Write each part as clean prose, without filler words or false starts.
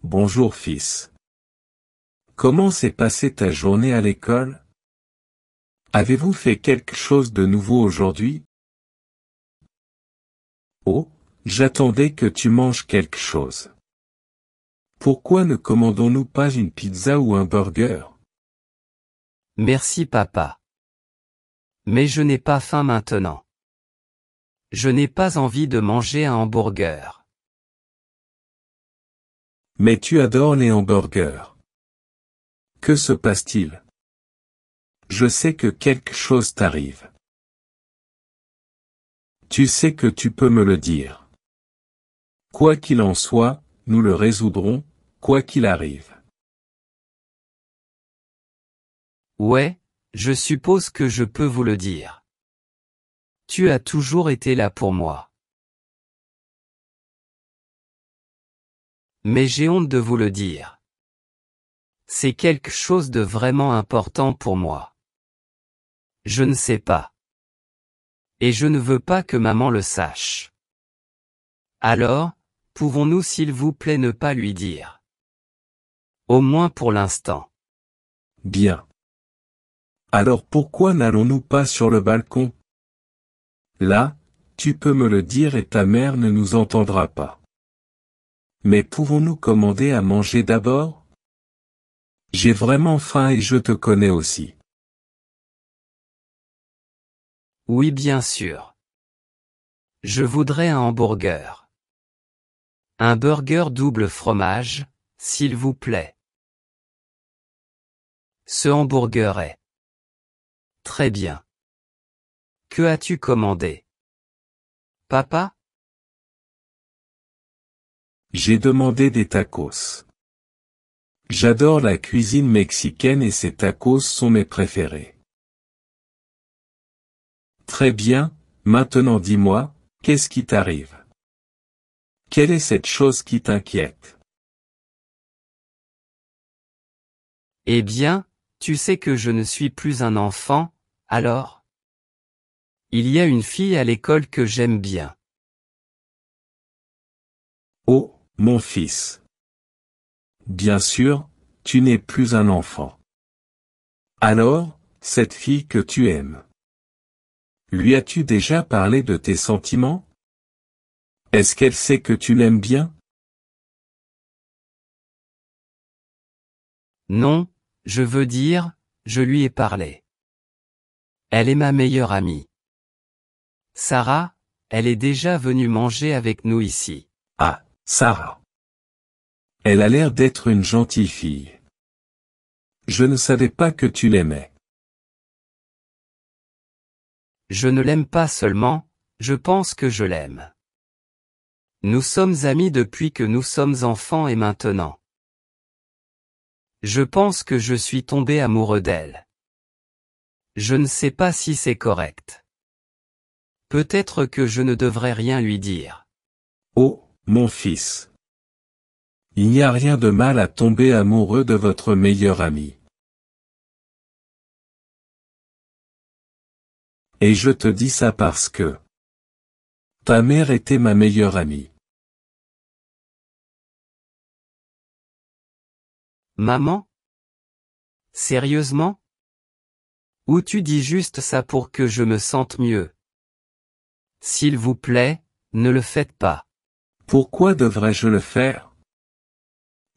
Bonjour fils. Comment s'est passée ta journée à l'école? Avez-vous fait quelque chose de nouveau aujourd'hui? Oh, j'attendais que tu manges quelque chose. Pourquoi ne commandons-nous pas une pizza ou un burger? Merci papa. Mais je n'ai pas faim maintenant. Je n'ai pas envie de manger un hamburger. Mais tu adores les hamburgers. Que se passe-t-il? Je sais que quelque chose t'arrive. Tu sais que tu peux me le dire. Quoi qu'il en soit, nous le résoudrons, quoi qu'il arrive. Ouais, je suppose que je peux vous le dire. Tu as toujours été là pour moi. Mais j'ai honte de vous le dire. C'est quelque chose de vraiment important pour moi. Je ne sais pas. Et je ne veux pas que maman le sache. Alors, pouvons-nous s'il vous plaît ne pas lui dire? Au moins pour l'instant. Bien. Alors pourquoi n'allons-nous pas sur le balcon? Là, tu peux me le dire et ta mère ne nous entendra pas. Mais pouvons-nous commander à manger d'abord? J'ai vraiment faim et je te connais aussi. Oui bien sûr. Je voudrais un hamburger. Un burger double fromage, s'il vous plaît. Ce hamburger est très bien. Que as-tu commandé? Papa? J'ai demandé des tacos. J'adore la cuisine mexicaine et ces tacos sont mes préférés. Très bien, maintenant dis-moi, qu'est-ce qui t'arrive? Quelle est cette chose qui t'inquiète? Eh bien, tu sais que je ne suis plus un enfant, alors? Il y a une fille à l'école que j'aime bien. Oh, mon fils. Bien sûr, tu n'es plus un enfant. Alors, cette fille que tu aimes. Lui as-tu déjà parlé de tes sentiments? Est-ce qu'elle sait que tu l'aimes bien? Non, je veux dire, je lui ai parlé. Elle est ma meilleure amie. Sarah, elle est déjà venue manger avec nous ici. Ah, Sarah. Elle a l'air d'être une gentille fille. Je ne savais pas que tu l'aimais. Je ne l'aime pas seulement, je pense que je l'aime. Nous sommes amis depuis que nous sommes enfants et maintenant. Je pense que je suis tombé amoureux d'elle. Je ne sais pas si c'est correct. Peut-être que je ne devrais rien lui dire. Oh, mon fils. Il n'y a rien de mal à tomber amoureux de votre meilleur ami. Et je te dis ça parce que ta mère était ma meilleure amie. Maman? Sérieusement? Ou tu dis juste ça pour que je me sente mieux? S'il vous plaît, ne le faites pas. Pourquoi devrais-je le faire?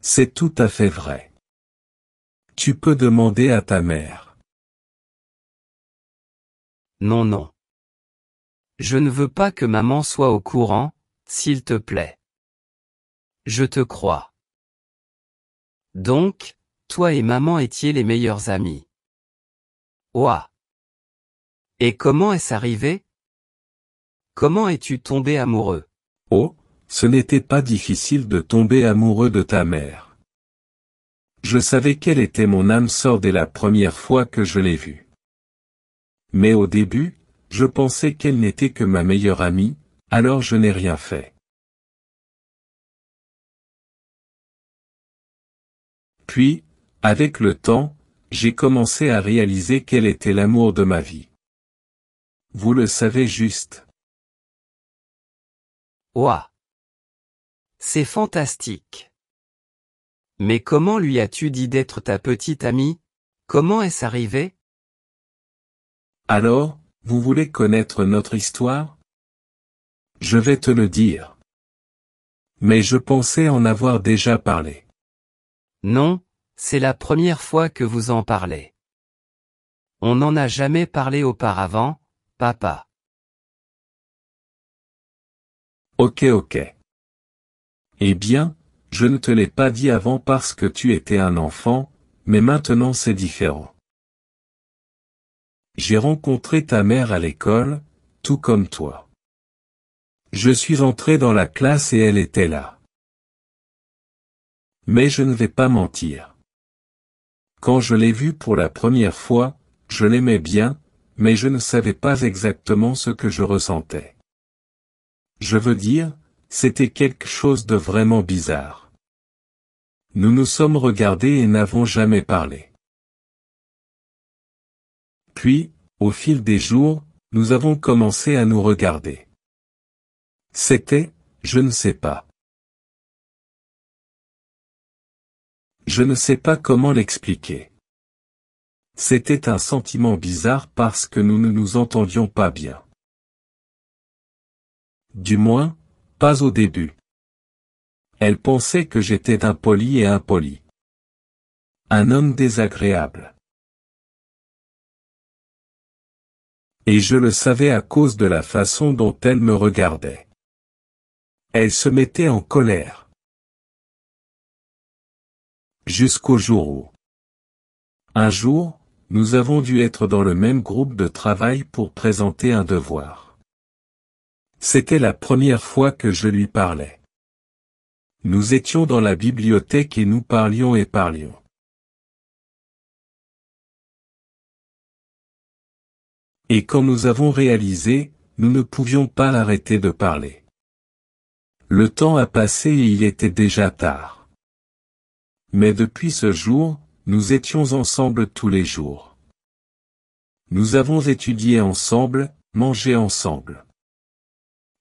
C'est tout à fait vrai. Tu peux demander à ta mère. Non non. Je ne veux pas que maman soit au courant, s'il te plaît. Je te crois. Donc, toi et maman étiez les meilleurs amis. Ouah. Et comment est-ce arrivé? Comment es-tu tombé amoureux? Oh, ce n'était pas difficile de tomber amoureux de ta mère. Je savais quelle était mon âme sœur dès la première fois que je l'ai vue. Mais au début, je pensais qu'elle n'était que ma meilleure amie, alors je n'ai rien fait. Puis, avec le temps, j'ai commencé à réaliser quel était l'amour de ma vie. Vous le savez juste. Ouah. C'est fantastique. Mais comment lui as-tu dit d'être ta petite amie? Comment est-ce arrivé? Alors, vous voulez connaître notre histoire? Je vais te le dire. Mais je pensais en avoir déjà parlé. Non, c'est la première fois que vous en parlez. On n'en a jamais parlé auparavant, papa. Ok. Eh bien, je ne te l'ai pas dit avant parce que tu étais un enfant, mais maintenant c'est différent. J'ai rencontré ta mère à l'école, tout comme toi. Je suis entré dans la classe et elle était là. Mais je ne vais pas mentir. Quand je l'ai vue pour la première fois, je l'aimais bien, mais je ne savais pas exactement ce que je ressentais. Je veux dire, c'était quelque chose de vraiment bizarre. Nous nous sommes regardés et n'avons jamais parlé. Puis, au fil des jours, nous avons commencé à nous regarder. C'était, je ne sais pas. Je ne sais pas comment l'expliquer. C'était un sentiment bizarre parce que nous ne nous entendions pas bien. Du moins, pas au début. Elle pensait que j'étais impoli et impoli. Un homme désagréable. Et je le savais à cause de la façon dont elle me regardait. Elle se mettait en colère. Jusqu'au jour où. Un jour, nous avons dû être dans le même groupe de travail pour présenter un devoir. C'était la première fois que je lui parlais. Nous étions dans la bibliothèque et nous parlions et parlions. Et quand nous avons réalisé, nous ne pouvions pas l'arrêter de parler. Le temps a passé et il était déjà tard. Mais depuis ce jour, nous étions ensemble tous les jours. Nous avons étudié ensemble, mangé ensemble.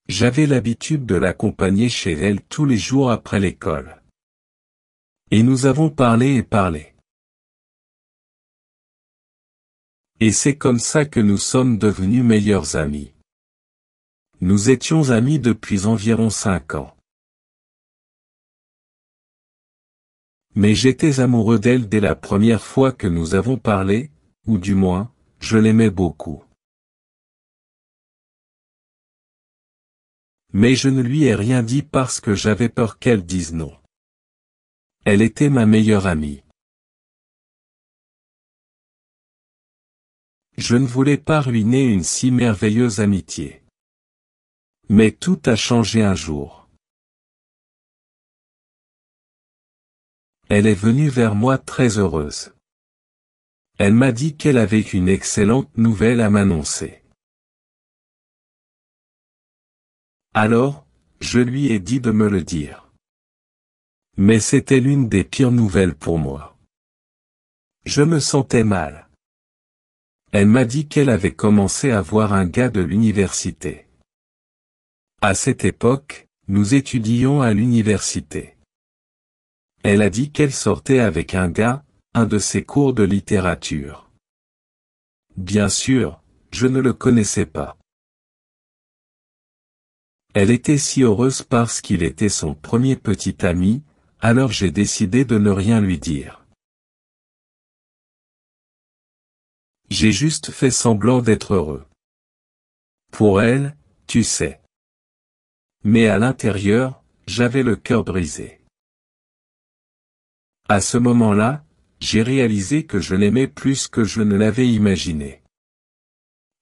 J'avais l'habitude de l'accompagner chez elle tous les jours après l'école. Et nous avons parlé et parlé. Et c'est comme ça que nous sommes devenus meilleurs amis. Nous étions amis depuis environ 5 ans. Mais j'étais amoureux d'elle dès la première fois que nous avons parlé, ou du moins, je l'aimais beaucoup. Mais je ne lui ai rien dit parce que j'avais peur qu'elle dise non. Elle était ma meilleure amie. Je ne voulais pas ruiner une si merveilleuse amitié. Mais tout a changé un jour. Elle est venue vers moi très heureuse. Elle m'a dit qu'elle avait une excellente nouvelle à m'annoncer. Alors, je lui ai dit de me le dire. Mais c'était l'une des pires nouvelles pour moi. Je me sentais mal. Elle m'a dit qu'elle avait commencé à voir un gars de l'université. À cette époque, nous étudions à l'université. Elle a dit qu'elle sortait avec un gars, un de ses cours de littérature. Bien sûr, je ne le connaissais pas. Elle était si heureuse parce qu'il était son premier petit ami, alors j'ai décidé de ne rien lui dire. J'ai juste fait semblant d'être heureux. Pour elle, tu sais. Mais à l'intérieur, j'avais le cœur brisé. À ce moment-là, j'ai réalisé que je l'aimais plus que je ne l'avais imaginé.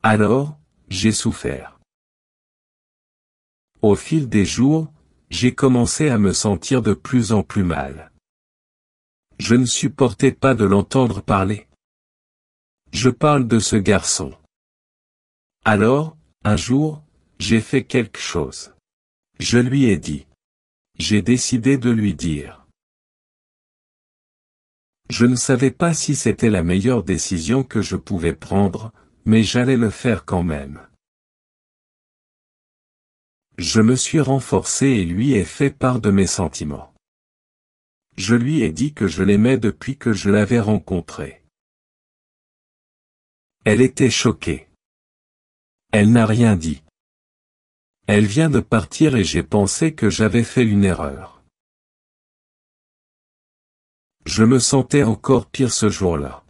Alors, j'ai souffert. Au fil des jours, j'ai commencé à me sentir de plus en plus mal. Je ne supportais pas de l'entendre parler. Je parle de ce garçon. Alors, un jour, j'ai fait quelque chose. Je lui ai dit. J'ai décidé de lui dire. Je ne savais pas si c'était la meilleure décision que je pouvais prendre, mais j'allais le faire quand même. Je me suis renforcé et lui ai fait part de mes sentiments. Je lui ai dit que je l'aimais depuis que je l'avais rencontré. Elle était choquée. Elle n'a rien dit. Elle vient de partir et j'ai pensé que j'avais fait une erreur. Je me sentais encore pire ce jour-là.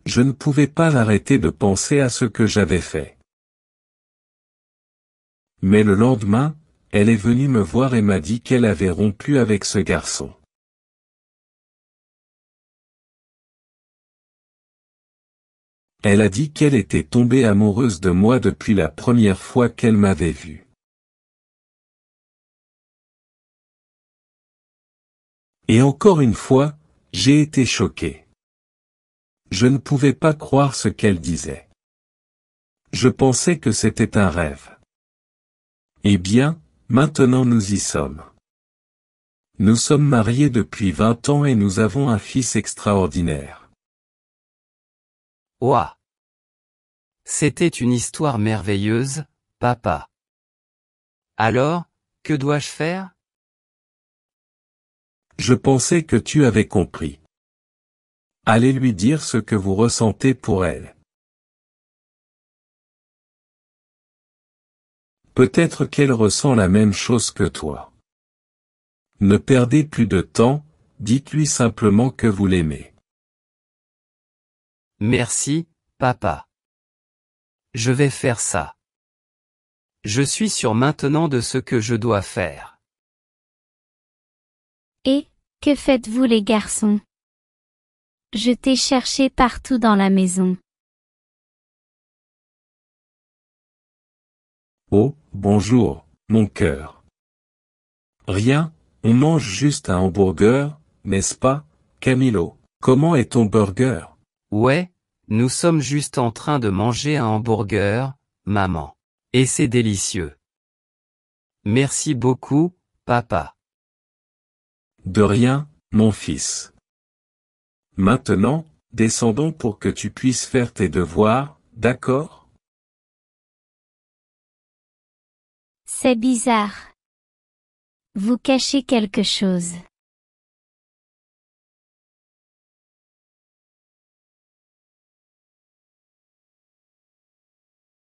Je ne pouvais pas arrêter de penser à ce que j'avais fait. Mais le lendemain, elle est venue me voir et m'a dit qu'elle avait rompu avec ce garçon. Elle a dit qu'elle était tombée amoureuse de moi depuis la première fois qu'elle m'avait vu. Et encore une fois, j'ai été choqué. Je ne pouvais pas croire ce qu'elle disait. Je pensais que c'était un rêve. Eh bien, maintenant nous y sommes. Nous sommes mariés depuis 20 ans et nous avons un fils extraordinaire. Ouah! C'était une histoire merveilleuse, papa. Alors, que dois-je faire? Je pensais que tu avais compris. Allez lui dire ce que vous ressentez pour elle. Peut-être qu'elle ressent la même chose que toi. Ne perdez plus de temps, dites-lui simplement que vous l'aimez. Merci, papa. Je vais faire ça. Je suis sûr maintenant de ce que je dois faire. Et, que faites-vous les garçons? Je t'ai cherché partout dans la maison. Oh, bonjour, mon cœur. Rien, on mange juste un hamburger, n'est-ce pas, Camilo? Comment est ton burger? Ouais, nous sommes juste en train de manger un hamburger, maman. Et c'est délicieux. Merci beaucoup, papa. De rien, mon fils. Maintenant, descendons pour que tu puisses faire tes devoirs, d'accord? C'est bizarre. Vous cachez quelque chose.